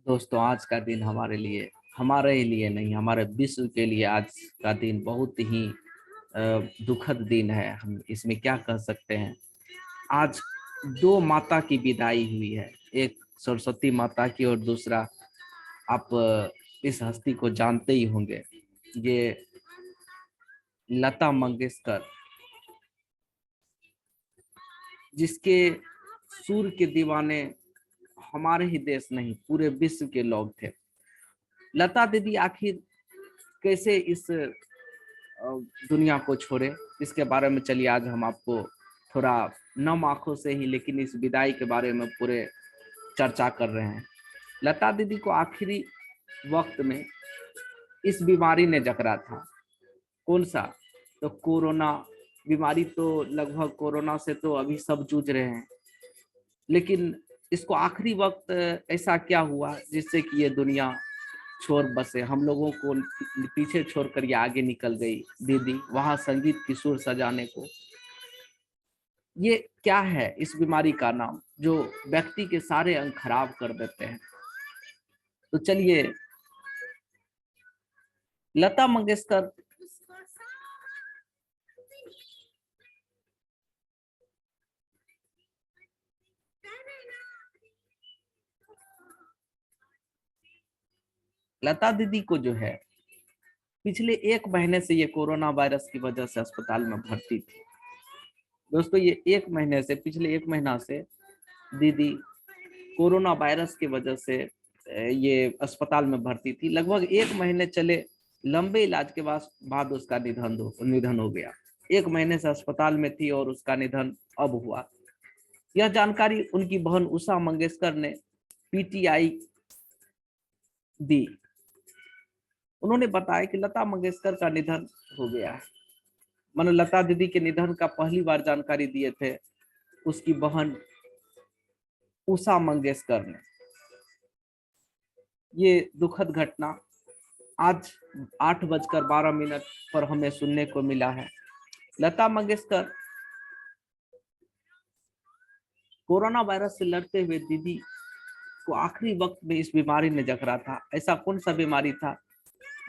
दोस्तों, आज का दिन हमारे ही लिए नहीं, हमारे विश्व के लिए आज का दिन बहुत ही दुखद दिन है। हम इसमें क्या कह सकते हैं। आज दो माता की विदाई हुई है, एक सरस्वती माता की और दूसरा आप इस हस्ती को जानते ही होंगे। ये लता मंगेशकर, जिसके सुर के दीवाने हमारे ही देश नहीं पूरे विश्व के लोग थे। लता दीदी आखिर कैसे इस दुनिया को छोड़े, इसके बारे में चलिए आज हम आपको थोड़ा नम आंखों से ही लेकिन इस विदाई के बारे में पूरे चर्चा कर रहे हैं। लता दीदी को आखिरी वक्त में इस बीमारी ने जकड़ा था। कौन सा? तो कोरोना बीमारी। तो लगभग कोरोना से तो अभी सब जूझ रहे हैं, लेकिन इसको आखिरी वक्त ऐसा क्या हुआ जिससे कि ये दुनिया छोड़ बसे, हम लोगों को पीछे छोड़कर ये आगे निकल गई दीदी वहां संगीत की सुर सजाने को। ये क्या है इस बीमारी का नाम जो व्यक्ति के सारे अंग खराब कर देते हैं? तो चलिए, लता मंगेशकर लता दीदी को जो है पिछले एक महीने से ये कोरोना वायरस की वजह से अस्पताल में भर्ती थी। दोस्तों, ये पिछले एक महीना से दीदी कोरोना वायरस की वजह से ये अस्पताल में भर्ती थी। लगभग एक महीने चले लंबे इलाज के बाद उसका निधन हो गया। एक महीने से अस्पताल में थी और उसका निधन अब हुआ। यह जानकारी उनकी बहन उषा मंगेशकर ने पीटीआई दी। उन्होंने बताया कि लता मंगेशकर का निधन हो गया है। मैंने लता दीदी के निधन का पहली बार जानकारी दिए थे उसकी बहन उषा मंगेशकर ने। ये दुखद घटना आज 8:12 पर हमें सुनने को मिला है। लता मंगेशकर कोरोना वायरस से लड़ते हुए दीदी को आखिरी वक्त में इस बीमारी ने जकड़ा था। ऐसा कौन सा बीमारी था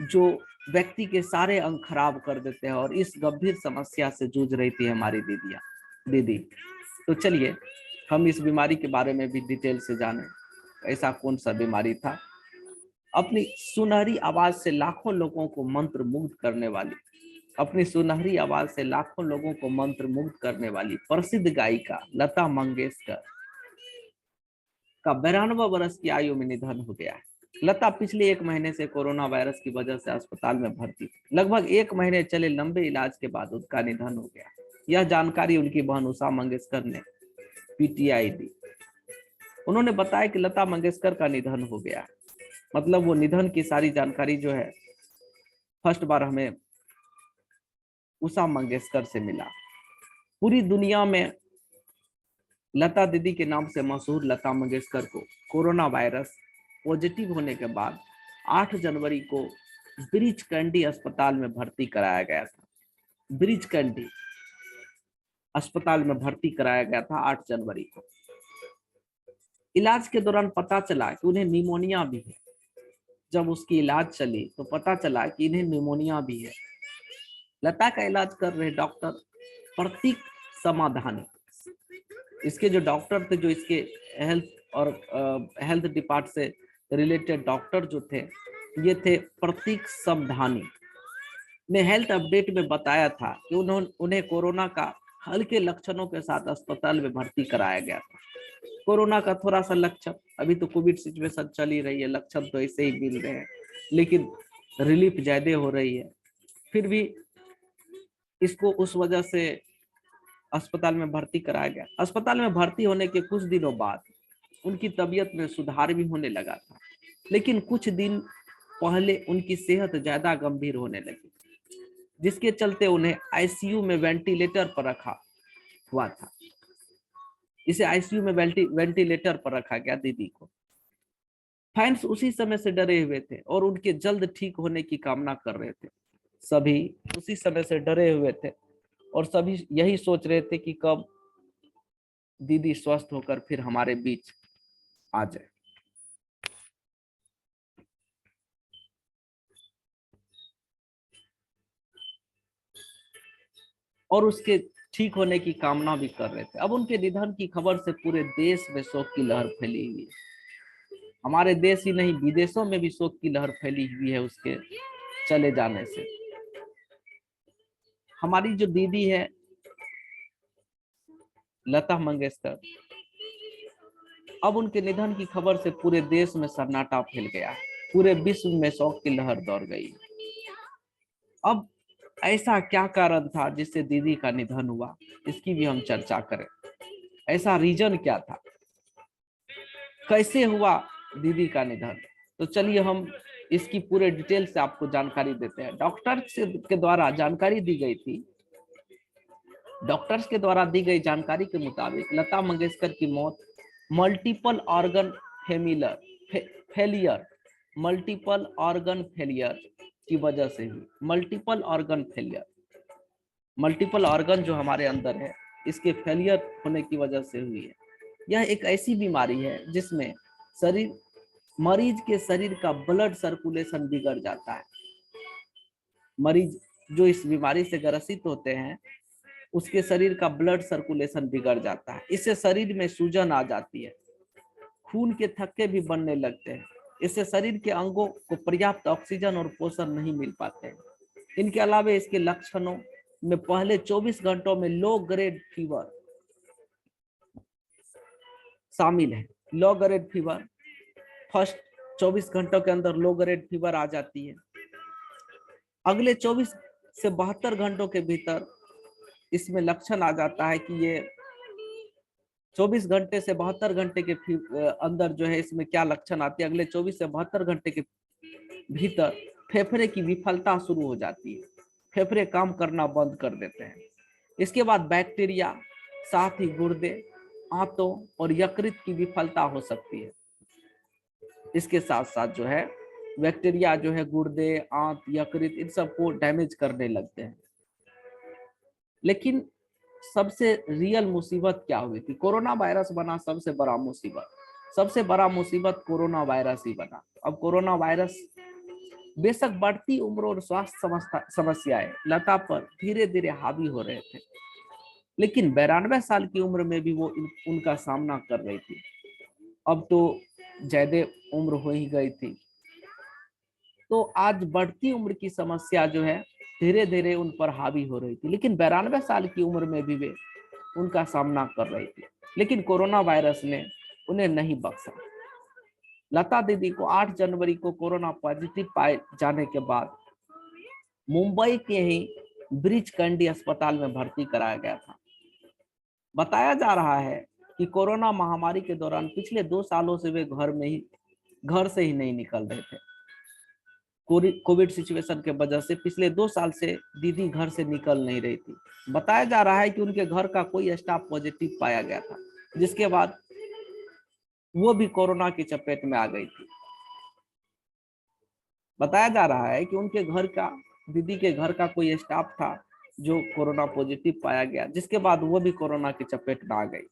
जो व्यक्ति के सारे अंग खराब कर देते हैं, और इस गंभीर समस्या से जूझ रही थी हमारी दीदी। तो चलिए हम इस बीमारी के बारे में भी डिटेल से जानें। ऐसा कौन सा बीमारी था? अपनी सुनहरी आवाज से लाखों लोगों को मंत्र मुग्ध करने वाली प्रसिद्ध गायिका लता मंगेशकर का 92 वर्ष की आयु में निधन हो गया है। लता पिछले एक महीने से कोरोना वायरस की वजह से अस्पताल में भर्ती थी। लगभग एक महीने चले लंबे इलाज के बाद उसका निधन हो गया। यह जानकारी उनकी बहन उषा मंगेशकर ने पीटीआई दी। उन्होंने बताया कि लता मंगेशकर का निधन हो गया है। मतलब वो निधन की सारी जानकारी जो है फर्स्ट बार हमें उषा मंगेशकर से मिला। पूरी दुनिया में लता दीदी के नाम से मशहूर लता मंगेशकर को कोरोना वायरस पॉजिटिव होने के बाद 8 जनवरी को ब्रीच कैंडी अस्पताल में भर्ती कराया गया था। ब्रीच कैंडी अस्पताल में भर्ती कराया गया था 8 जनवरी को। इलाज के दौरान पता चला कि उन्हें निमोनिया भी है। जब उसकी इलाज चली तो पता चला कि इन्हें निमोनिया भी है। लता का इलाज कर रहे डॉक्टर प्रतीक समाधानी, इसके जो डॉक्टर थे, जो इसके हेल्थ डिपार्ट से रिलेटेड डॉक्टर जो थे, ये थे प्रतीक समधानी ने हेल्थ अपडेट में बताया था कि उन्हें कोरोना का हल्के लक्षणों के साथ अस्पताल में भर्ती कराया गया था। कोरोना का थोड़ा सा लक्षण, अभी तो कोविड सिचुएशन चल ही रही है, लक्षण तो ऐसे ही मिल रहे हैं, लेकिन रिलीफ ज्यादा हो रही है। फिर भी इसको उस वजह से अस्पताल में भर्ती कराया गया। अस्पताल में भर्ती होने के कुछ दिनों बाद उनकी तबीयत में सुधार भी होने लगा था, लेकिन कुछ दिन पहले उनकी सेहत ज्यादा गंभीर होने लगी, जिसके चलते उन्हें आईसीयू में वेंटिलेटर पर रखा हुआ था। इसे आईसीयू में वेंटिलेटर पर रखा गया दीदी को। फैंस उसी समय से डरे हुए थे और उनके जल्द ठीक होने की कामना कर रहे थे। सभी उसी समय से डरे हुए थे और सभी यही सोच रहे थे कि कब दीदी स्वस्थ होकर फिर हमारे बीच आ जाए। और उसके ठीक होने की कामना भी कर रहे थे। अब उनके निधन की खबर से पूरे देश में शोक की लहर फैली हुई है। हमारे देश ही नहीं, विदेशों में भी शोक की लहर फैली हुई है उसके चले जाने से। हमारी जो दीदी है लता मंगेशकर, अब उनके निधन की खबर से पूरे देश में सन्नाटा फैल गया है, पूरे विश्व में शोक की लहर दौड़ गई। अब ऐसा क्या कारण था जिससे दीदी का निधन हुआ, इसकी भी हम चर्चा करें। ऐसा रीजन क्या था, कैसे हुआ दीदी का निधन? तो चलिए हम इसकी पूरे डिटेल से आपको जानकारी देते हैं। डॉक्टर्स के द्वारा जानकारी दी गई थी, डॉक्टर्स के द्वारा दी गई जानकारी के मुताबिक लता मंगेशकर की मौत multiple organ failure multiple organ failure की वजह से हुई। Multiple organ failure, multiple organ जो हमारे अंदर है इसके फेलियर होने की वजह से हुई है। यह एक ऐसी बीमारी है जिसमें मरीज के शरीर का ब्लड सर्कुलेशन बिगड़ जाता है। मरीज जो इस बीमारी से ग्रसित होते हैं उसके शरीर का ब्लड सर्कुलेशन बिगड़ जाता है। इससे शरीर में सूजन आ जाती है, खून के थक्के भी बनने लगते हैं। इससे शरीर के अंगों को पर्याप्त ऑक्सीजन और पोषण नहीं मिल पाते हैं। इनके अलावा इसके लक्षणों में पहले 24 घंटों में लो ग्रेड फीवर शामिल है। लो ग्रेड फीवर, फर्स्ट 24 घंटों के अंदर लो ग्रेड फीवर आ जाती है। अगले 24 से 72 घंटों के भीतर इसमें लक्षण आ जाता है कि ये 24 घंटे से 72 घंटे के अंदर जो है इसमें क्या लक्षण आती है, अगले 24 से 72 घंटे के भीतर फेफड़े की विफलता शुरू हो जाती है, फेफड़े काम करना बंद कर देते हैं। इसके बाद बैक्टीरिया, साथ ही गुर्दे, आंतों और यकृत की विफलता हो सकती है। इसके साथ साथ जो है बैक्टीरिया जो है गुर्दे, आंत, यकृत इन सबको डैमेज करने लगते हैं। लेकिन सबसे रियल मुसीबत क्या हुई थी? कोरोना वायरस बना सबसे बड़ा मुसीबत। सबसे बड़ा मुसीबत कोरोना वायरस ही बना। अब कोरोना वायरस बेशक बढ़ती उम्र और स्वास्थ्य समस्याएं लता पर धीरे धीरे हावी हो रहे थे, लेकिन 92 साल की उम्र में भी वो उनका सामना कर रही थी। अब तो ज्यादा उम्र हो ही गई थी, तो आज बढ़ती उम्र की समस्या जो है धीरे धीरे उन पर हावी हो रही थी, लेकिन 92 साल की उम्र में भी वे उनका सामना कर रही थी। लेकिन कोरोना वायरस ने उन्हें नहीं बख्शा। लता दीदी को 8 जनवरी को कोरोना पॉजिटिव पाए जाने के बाद मुंबई के ही ब्रीच कैंडी अस्पताल में भर्ती कराया गया था। बताया जा रहा है कि कोरोना महामारी के दौरान पिछले 2 सालों से वे घर से ही नहीं निकल रहे थे। कोविड सिचुएशन के वजह से पिछले 2 साल से दीदी घर से निकल नहीं रही थी। बताया जा रहा है कि उनके घर का कोई स्टाफ पॉजिटिव पाया गया था, जिसके बाद वो भी कोरोना की चपेट में आ गई थी। बताया जा रहा है कि उनके घर का, दीदी के घर का कोई स्टाफ था जो कोरोना पॉजिटिव पाया गया, जिसके बाद वो भी कोरोना की चपेट में आ गई।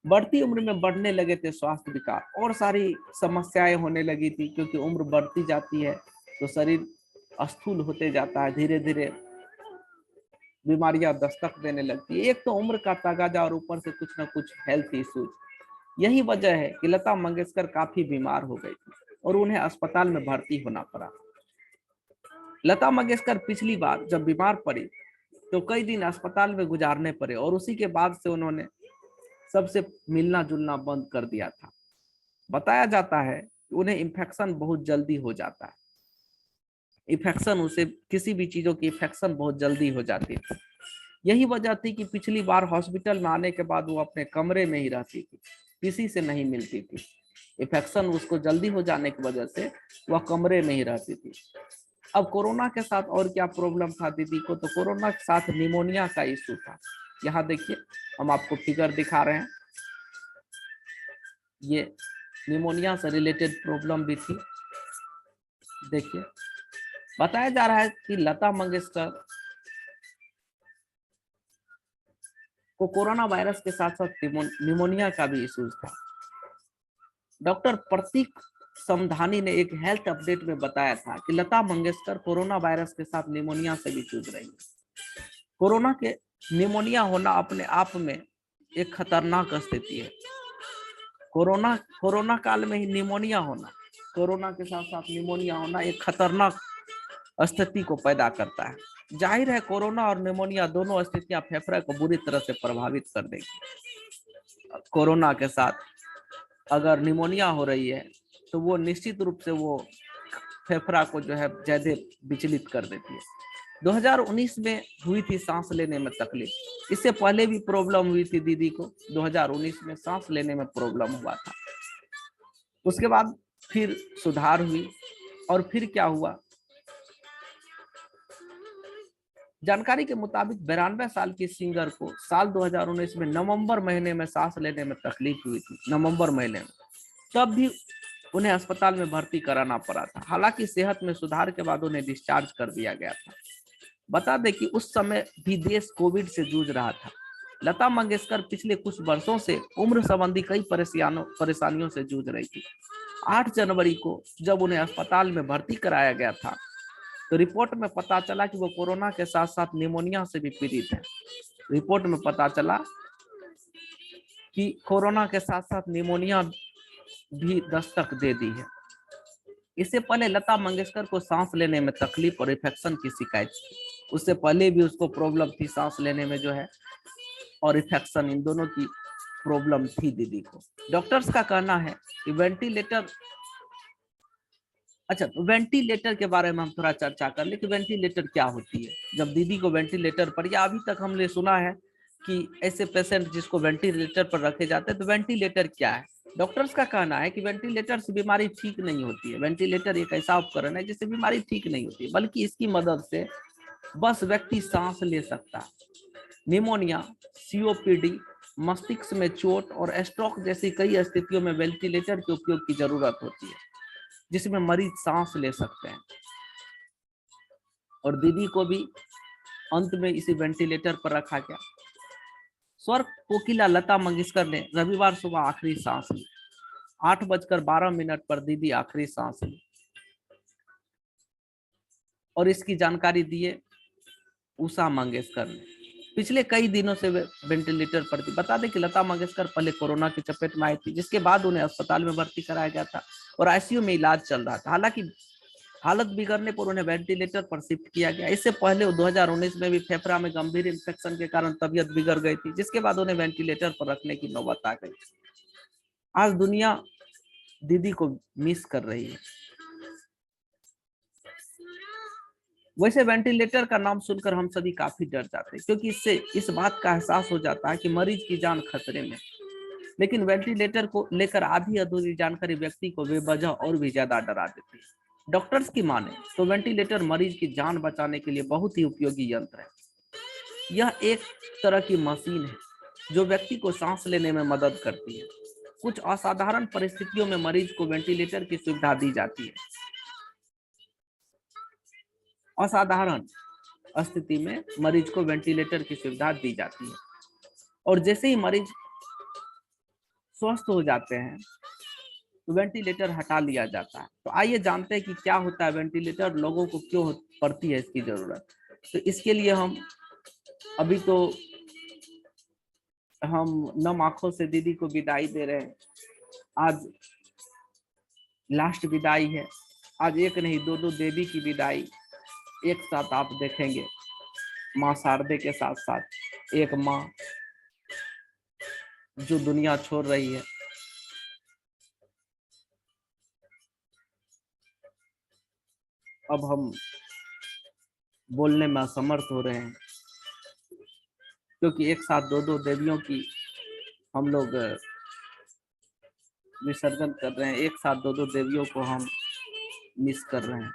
बढ़ती उम्र में बढ़ने लगे थे स्वास्थ्य विकार और सारी समस्याएं होने लगी थी, क्योंकि उम्र बढ़ती जाती है तो शरीर स्थूल होते जाता है, धीरे धीरे बीमारियां दस्तक देने लगती है। एक तो उम्र का तगाजा और ऊपर से कुछ ना कुछ हेल्थ इश्यूज। यही वजह है कि लता मंगेशकर काफी बीमार हो गई थी और उन्हें अस्पताल में भर्ती होना पड़ा। लता मंगेशकर पिछली बार जब बीमार पड़ी तो कई दिन अस्पताल में गुजारने पड़े और उसी के बाद से उन्होंने सबसे मिलना जुलना बंद कर दिया था। बताया जाता है कि उन्हें इन्फेक्शन बहुत जल्दी हो जाता है। इन्फेक्शन, उसे किसी भी चीजों की इन्फेक्शन बहुत जल्दी हो जाती थी। यही वजह थी कि पिछली बार हॉस्पिटल में आने के बाद वो अपने कमरे में ही रहती थी, किसी से नहीं मिलती थी। इन्फेक्शन उसको जल्दी हो जाने की वजह से वह कमरे में ही रहती थी। अब कोरोना के साथ और क्या प्रॉब्लम था दीदी को? तो कोरोना के साथ निमोनिया का इशू था। यहाँ देखिए, हम आपको फिगर दिखा रहे हैं। ये निमोनिया से रिलेटेड प्रॉब्लम भी थी। देखिए, बताया जा रहा है कि लता मंगेशकर को कोरोना वायरस के साथ साथ निमोनिया का भी इश्यूज था। डॉक्टर प्रतीक समधानी ने एक हेल्थ अपडेट में बताया था कि लता मंगेशकर कोरोना वायरस के साथ निमोनिया से भी जूझ रही है। कोरोना के निमोनिया होना अपने आप में एक खतरनाक स्थिति है। कोरोना काल में ही निमोनिया होना, कोरोना के साथ साथ निमोनिया होना एक खतरनाक स्थिति को पैदा करता है। जाहिर है कोरोना और निमोनिया दोनों स्थितियां फेफड़े को बुरी तरह से प्रभावित कर देगी। कोरोना के साथ अगर निमोनिया हो रही है तो वो निश्चित रूप से वो फेफड़ा को जो है ज्यादा विचलित कर देती है। 2019 में हुई थी सांस लेने में तकलीफ, इससे पहले भी प्रॉब्लम हुई थी दीदी को, 2019 में सांस लेने में प्रॉब्लम हुआ था। उसके बाद फिर सुधार हुई और फिर क्या हुआ, जानकारी के मुताबिक 92 साल की सिंगर को साल 2019 में नवंबर महीने में सांस लेने में तकलीफ हुई थी, नवंबर महीने में। तब भी उन्हें अस्पताल में भर्ती कराना पड़ा था। हालांकि सेहत में सुधार के बाद उन्हें डिस्चार्ज कर दिया गया था। बता दें कि उस समय भी देश कोविड से जूझ रहा था। लता मंगेशकर पिछले कुछ वर्षों से उम्र संबंधी कई परेशानियों से जूझ रही थी। 8 जनवरी को जब उन्हें अस्पताल में भर्ती कराया गया था तो रिपोर्ट में पता चला कि वो कोरोना के साथ साथ निमोनिया से भी पीड़ित है। रिपोर्ट में पता चला कि कोरोना के साथ साथ निमोनिया भी दस्तक दे दी है। इससे पहले लता मंगेशकर को सांस लेने में तकलीफ और इन्फेक्शन की शिकायत थी। उससे पहले भी उसको प्रॉब्लम थी सांस लेने में जो है, और इन्फेक्शन, इन दोनों की प्रॉब्लम थी दीदी को। डॉक्टर्स का कहना है कि वेंटिलेटर, अच्छा तो वेंटिलेटर के बारे में हम थोड़ा चर्चा कर ले कि वेंटिलेटर क्या होती है। जब दीदी को वेंटिलेटर पर, या अभी तक हमने सुना है कि ऐसे पेशेंट जिसको वेंटिलेटर पर रखे जाते हैं, तो वेंटिलेटर क्या है। डॉक्टर्स का कहना है कि वेंटिलेटर से बीमारी ठीक नहीं होती है। वेंटिलेटर एक ऐसा उपकरण है जिससे बीमारी ठीक नहीं होती है, बल्कि इसकी मदद से बस व्यक्ति सांस ले सकता है। निमोनिया, सीओपीडी, मस्तिष्क में चोट और स्ट्रोक जैसी कई स्थितियों में वेंटिलेटर के उपयोग की जरूरत होती है, जिसमें मरीज सांस ले सकते हैं। और दीदी को भी अंत में इसी वेंटिलेटर पर रखा गया। स्वर कोकिला लता मंगेशकर ने रविवार सुबह आखिरी सांस ली। 8:12 पर दीदी आखिरी सांस ली और इसकी जानकारी दिए उषा मंगेशकर ने। पिछले कई दिनों से वे वेंटिलेटर पर थी। बता दें कि लता मंगेशकर पहले कोरोना की चपेट में आई थी, जिसके बाद उन्हें अस्पताल में भर्ती कराया गया था और आईसीयू में इलाज चल रहा था। हालांकि हालत बिगड़ने पर उन्हें वेंटिलेटर पर शिफ्ट किया गया। इससे पहले 2019 में भी फेफड़ा में गंभीर इंफेक्शन के कारण तबीयत बिगड़ गई थी, जिसके बाद उन्हें वेंटिलेटर पर रखने की नौबत आ गई। आज दुनिया दीदी को मिस कर रही है। वैसे वेंटिलेटर का नाम सुनकर हम सभी काफी डर जाते हैं, क्योंकि इससे इस बात का एहसास हो जाता है कि मरीज की जान खतरे में। लेकिन वेंटिलेटर को लेकर आधी अधूरी जानकारी व्यक्ति को बेवजह और भी ज्यादा डरा देती है। डॉक्टर्स की माने तो वेंटिलेटर मरीज की जान बचाने के लिए बहुत ही उपयोगी यंत्र है। यह एक तरह की मशीन है जो व्यक्ति को सांस लेने में मदद करती है। कुछ असाधारण परिस्थितियों में मरीज को वेंटिलेटर की सुविधा दी जाती है। असाधारण स्थिति में मरीज को वेंटिलेटर की सुविधा दी जाती है और जैसे ही मरीज स्वस्थ हो जाते हैं तो वेंटिलेटर हटा लिया जाता है। तो आइए जानते हैं कि क्या होता है वेंटिलेटर, लोगों को क्यों पड़ती है इसकी जरूरत। तो इसके लिए हम अभी तो हम नम आंखों से दीदी को विदाई दे रहे हैं। आज लास्ट विदाई है। आज एक नहीं, दो देवी की विदाई एक साथ आप देखेंगे। माँ शारदे के साथ साथ एक माँ जो दुनिया छोड़ रही है। अब हम बोलने में असमर्थ हो रहे हैं, क्योंकि एक साथ दो देवियों की हम लोग विसर्जन कर रहे हैं। एक साथ दो देवियों को हम मिस कर रहे हैं।